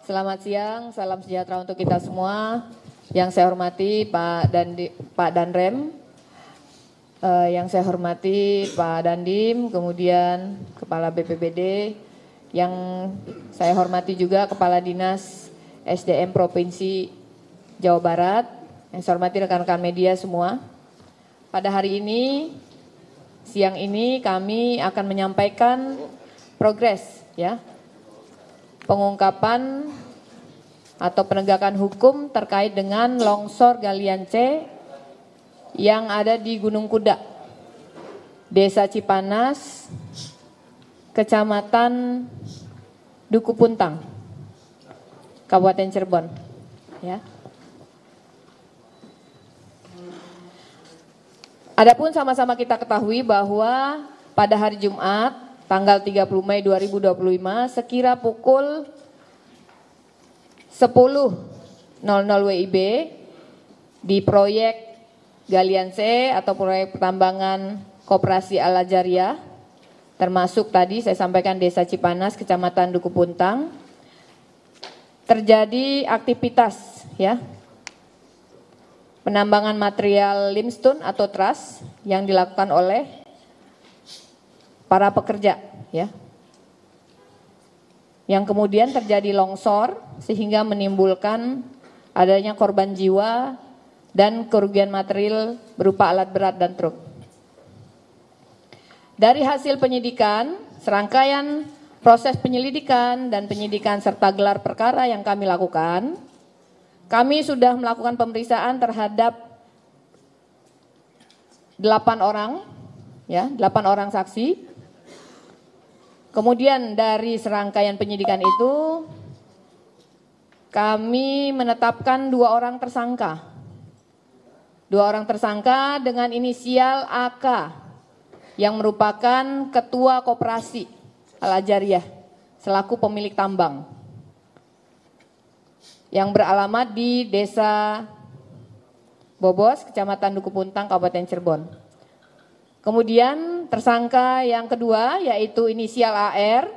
Selamat siang, salam sejahtera untuk kita semua. Yang saya hormati Pak Danrem, yang saya hormati Pak Dandim, kemudian Kepala BPBD, yang saya hormati juga Kepala Dinas SDM Provinsi Jawa Barat, yang saya hormati rekan-rekan media semua. Pada hari ini, siang ini kami akan menyampaikan progres ya, pengungkapan atau penegakan hukum terkait dengan longsor galian C yang ada di Gunung Kuda, Desa Cipanas, Kecamatan Duku Puntang, Kabupaten Cirebon. Ya. Adapun sama-sama kita ketahui bahwa pada hari Jumat tanggal 30 Mei 2025 sekira pukul 10.00 WIB di proyek Galian C atau proyek pertambangan Koperasi Al-Ajariyah, termasuk tadi saya sampaikan Desa Cipanas, Kecamatan Duku Puntang, terjadi aktivitas ya, penambangan material limestone atau truss yang dilakukan oleh para pekerja ya, yang kemudian terjadi longsor sehingga menimbulkan adanya korban jiwa dan kerugian material berupa alat berat dan truk. Dari hasil penyidikan, serangkaian proses penyelidikan dan penyidikan serta gelar perkara yang kami lakukan, kami sudah melakukan pemeriksaan terhadap 8 orang ya, 8 orang saksi. Kemudian dari serangkaian penyidikan itu kami menetapkan 2 orang tersangka. 2 orang tersangka dengan inisial AK yang merupakan Ketua Koperasi Al-Ajariyah selaku pemilik tambang yang beralamat di Desa Bobos, Kecamatan Duku Puntang, Kabupaten Cirebon. Kemudian tersangka yang kedua yaitu inisial AR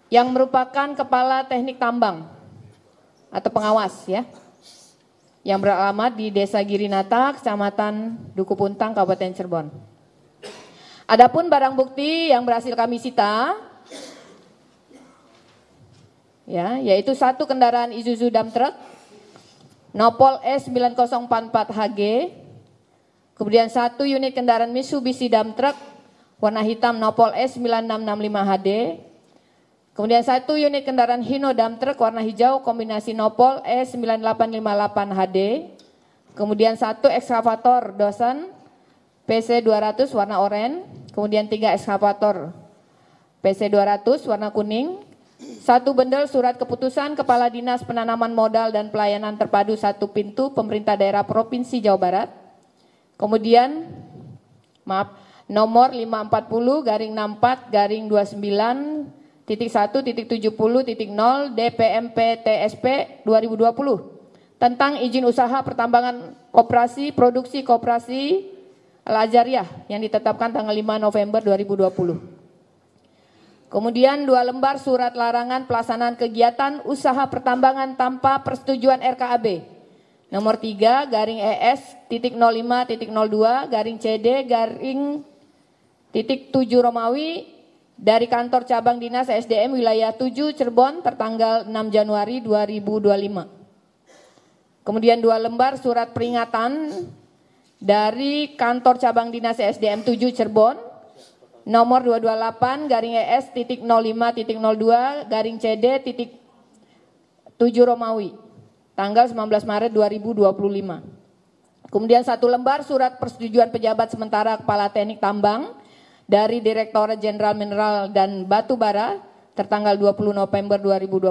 yang merupakan Kepala Teknik Tambang atau pengawas ya, yang beralamat di Desa Girinata, Kecamatan Duku Puntang, Kabupaten Cirebon. Adapun barang bukti yang berhasil kami sita ya, yaitu 1 kendaraan Isuzu dump truck Nopol S9044HG, kemudian 1 unit kendaraan Mitsubishi dump truck warna hitam Nopol S9665HD, kemudian 1 unit kendaraan Hino dump truck warna hijau kombinasi Nopol S9858HD, kemudian 1 ekskavator Dawson PC200 warna oranye, kemudian 3 ekskavator PC200 warna kuning, 1 bendel surat keputusan Kepala Dinas Penanaman Modal dan Pelayanan Terpadu 1 Pintu Pemerintah Daerah Provinsi Jawa Barat, kemudian nomor 540-64-29.1.70.0 DPMP TSP 2020 tentang izin usaha pertambangan koperasi produksi Koperasi Al-Ajariyah yang ditetapkan tanggal 5 November 2020. Kemudian 2 lembar surat larangan pelaksanaan kegiatan usaha pertambangan tanpa persetujuan RKAB. Nomor 3 garing ES.05.02 garing CD garing .7 Romawi dari kantor cabang dinas SDM wilayah 7 Cirebon tertanggal 6 Januari 2025. Kemudian 2 lembar surat peringatan dari kantor cabang dinas SDM 7 Cirebon nomor 228 garing ES.05.02 garing CD.7 Romawi tanggal 19 Maret 2025. Kemudian 1 lembar surat persetujuan pejabat sementara Kepala Teknik Tambang dari Direktorat Jenderal Mineral dan Batu Bara tertanggal 20 November 2021.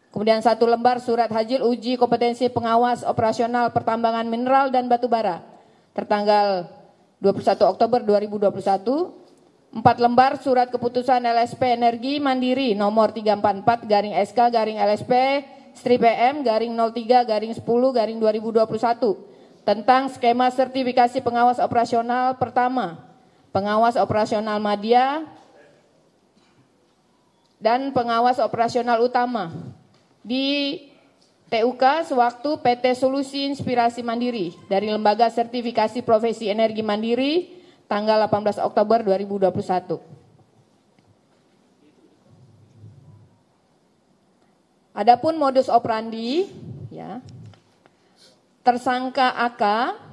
Kemudian 1 lembar surat hasil uji kompetensi pengawas operasional pertambangan mineral dan batu bara tertanggal 21 Oktober 2021, 4 lembar surat keputusan LSP Energi Mandiri nomor 344 garing SK garing LSP strip PM garing 03 garing 10 garing 2021 tentang skema sertifikasi pengawas operasional pertama, pengawas operasional media dan pengawas operasional utama di TUK sewaktu PT Solusi Inspirasi Mandiri dari Lembaga Sertifikasi Profesi Energi Mandiri tanggal 18 Oktober 2021. Adapun modus operandi, ya, tersangka AK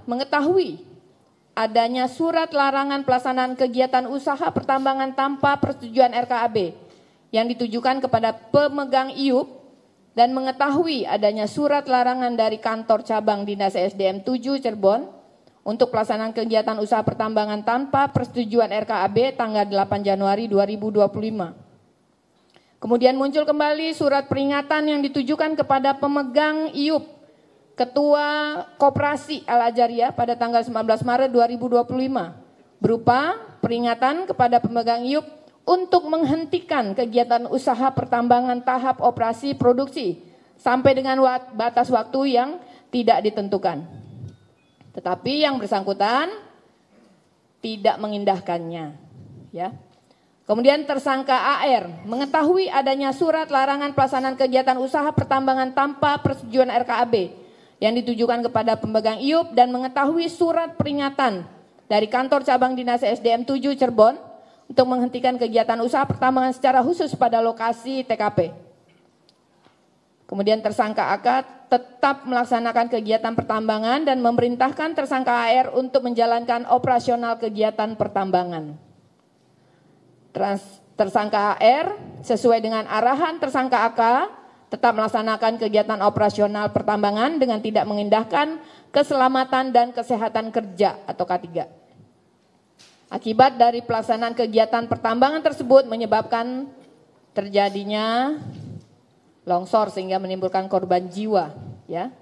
mengetahui adanya surat larangan pelaksanaan kegiatan usaha pertambangan tanpa persetujuan RKAB yang ditujukan kepada pemegang IUP dan mengetahui adanya surat larangan dari kantor cabang Dinas ESDM 7 Cirebon untuk pelaksanaan kegiatan usaha pertambangan tanpa persetujuan RKAB tanggal 8 Januari 2025. Kemudian muncul kembali surat peringatan yang ditujukan kepada pemegang IUP Ketua Koperasi Al-Ajariyah pada tanggal 19 Maret 2025 berupa peringatan kepada pemegang IUP untuk menghentikan kegiatan usaha pertambangan tahap operasi produksi sampai dengan batas waktu yang tidak ditentukan. Tetapi yang bersangkutan tidak mengindahkannya, ya. Kemudian tersangka AR mengetahui adanya surat larangan pelaksanaan kegiatan usaha pertambangan tanpa persetujuan RKAB yang ditujukan kepada pemegang IUP dan mengetahui surat peringatan dari kantor cabang Dinas SDM 7 Cirebon untuk menghentikan kegiatan usaha pertambangan secara khusus pada lokasi TKP. Kemudian tersangka AK tetap melaksanakan kegiatan pertambangan dan memerintahkan tersangka AR untuk menjalankan operasional kegiatan pertambangan. Tersangka AR sesuai dengan arahan tersangka AK tetap melaksanakan kegiatan operasional pertambangan dengan tidak mengindahkan keselamatan dan kesehatan kerja atau K3. Akibat dari pelaksanaan kegiatan pertambangan tersebut menyebabkan terjadinya longsor sehingga menimbulkan korban jiwa, ya.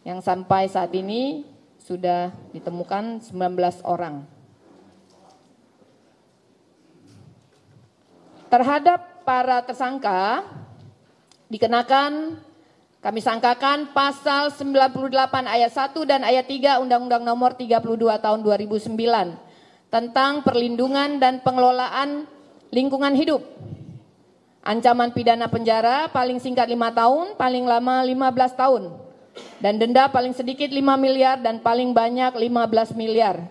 Yang sampai saat ini sudah ditemukan 19 orang. Terhadap para tersangka dikenakan, kami sangkakan pasal 98 ayat 1 dan ayat 3 Undang-Undang Nomor 32 Tahun 2009 tentang perlindungan dan pengelolaan lingkungan hidup. Ancaman pidana penjara paling singkat 5 tahun, paling lama 15 tahun. Dan denda paling sedikit 5 miliar dan paling banyak 15 miliar.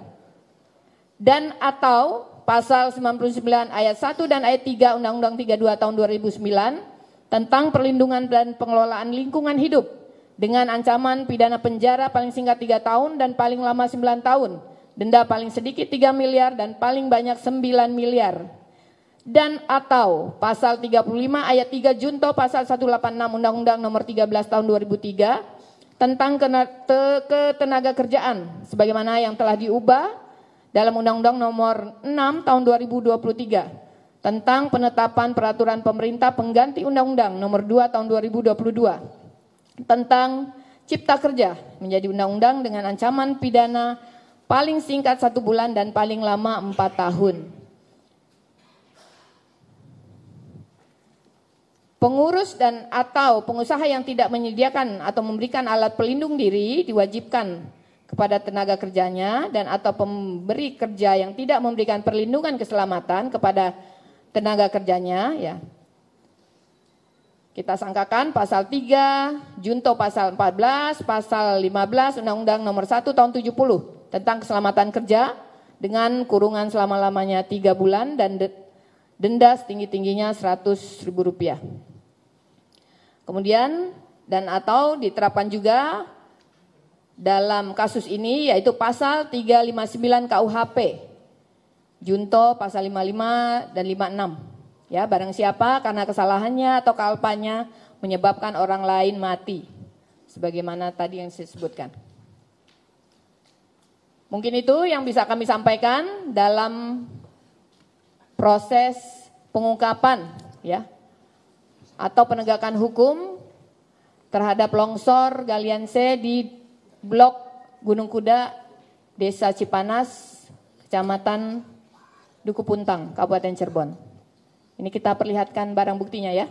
Dan atau pasal 99 ayat 1 dan ayat 3 Undang-Undang 32 Tahun 2009 tentang perlindungan dan pengelolaan lingkungan hidup dengan ancaman pidana penjara paling singkat 3 tahun dan paling lama 9 tahun, denda paling sedikit 3 miliar dan paling banyak 9 miliar. Dan atau pasal 35 ayat 3 junto pasal 186 Undang-Undang Nomor 13 Tahun 2003 tentang ketenaga kerjaan sebagaimana yang telah diubah dalam Undang-Undang Nomor 6 Tahun 2023 tentang penetapan peraturan pemerintah pengganti Undang-Undang Nomor 2 Tahun 2022 tentang Cipta Kerja menjadi undang-undang dengan ancaman pidana paling singkat 1 bulan dan paling lama 4 tahun. Pengurus dan atau pengusaha yang tidak menyediakan atau memberikan alat pelindung diri diwajibkan kepada tenaga kerjanya dan atau pemberi kerja yang tidak memberikan perlindungan keselamatan kepada tenaga kerjanya, ya. Kita sangkakan pasal 3, junto pasal 14, pasal 15 Undang-Undang Nomor 1 Tahun 70 tentang keselamatan kerja dengan kurungan selama-lamanya 3 bulan dan denda setinggi-tingginya Rp100.000. Kemudian dan atau diterapkan juga dalam kasus ini yaitu pasal 359 KUHP. Junto pasal 55 dan 56. Ya, barang siapa karena kesalahannya atau kealpanya menyebabkan orang lain mati. Sebagaimana tadi yang saya sebutkan. Mungkin itu yang bisa kami sampaikan dalam proses pengungkapan, ya, atau penegakan hukum terhadap longsor galian C di Blok Gunung Kuda, Desa Cipanas, Kecamatan Duku Puntang, Kabupaten Cirebon. Ini kita perlihatkan barang buktinya, ya.